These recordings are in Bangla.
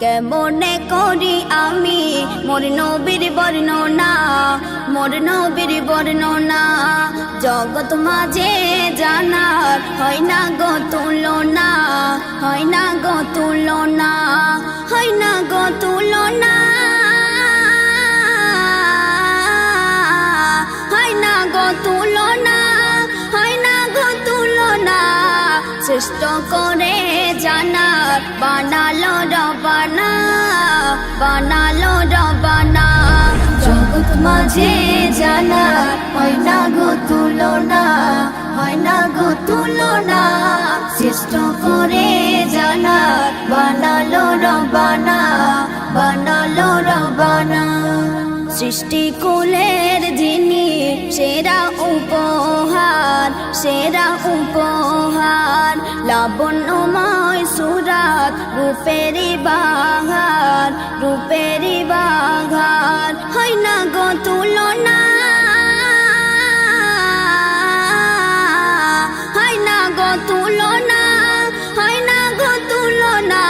কেমনে করি আমি মোর নবীর বর্ণনা, মোর নবীর বর্ণনা জগৎ মাঝে জানার হয় না গো তুলনা, হয় না গো তুলনা, হয় না গো তুলনা, হয় না গো তুলনা, হয় না গো তুলনা। সৃষ্ট করে জানার বানালো রবানা, বানালো রবানা জগৎ মাঝে জানার হয় না গো তুলনা, হয় না গো তুলনা। সৃষ্ট করে জানার বানালো রবানা, বানালো রবানা। সৃষ্টি কুলের যিনি সেরা উপহার, সেরা উপহার লাবণ্যময় সুরাত রূপেরি বাহার, রূপেরি বাহার হয় না গো তুলনা, হয় না গো তুলনা, হয় না গো তুলনা।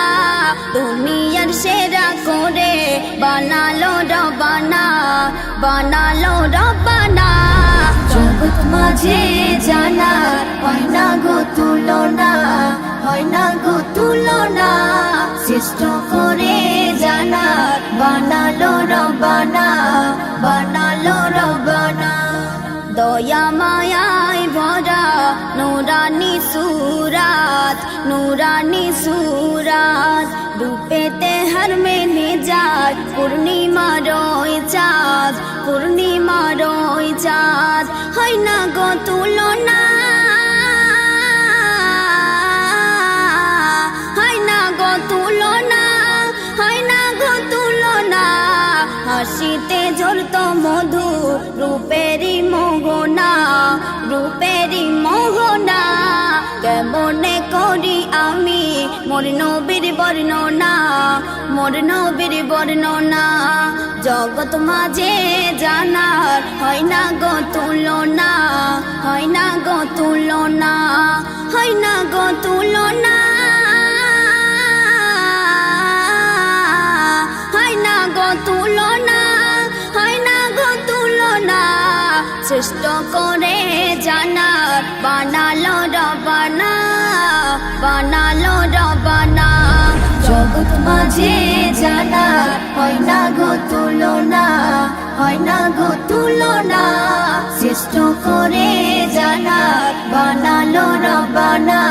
দুনিয়ার সেরা করে বানালো রবানা, বানালো রবানা জগৎ মাঝে জানার হয় না গো তুলনা, হয় না গো তুলনা। সৃষ্ট করে জানার বানালো রবানা, বানালো রবানা। দয়া মায়ায় ভরা নুরানি সুরাত, নুরানি সুরাত রূপেতে হর মেনে যায় পূর্ণিমা রয় চাঁদ, পূর্ণিমা রয় চাঁদ হয় না গো তুলনা, হয় না গো তুলনা, হয় না গো তুলনা। হাসিতে ঝরত মধু রূপেরি মোহনা, রূপেরি মোহনা। কেমনে করি আমি মোর নবীর বর্ণনা, মোর নবীর বর্ণনা জগৎ মাঝে জানার হয় না গো তুলনা, হয় না গো তুলনা, হয় না গো তুলনা, হয় না গো তুলনা, হয় না গো তুলনা। সৃষ্ট করে জানার বানালো রবানা, বানালো রবানা জগৎ মাঝে জানার হয় না গো তুলনা, হয় না গো তুলনা। সৃষ্ট করে জানার বানালো রবানা,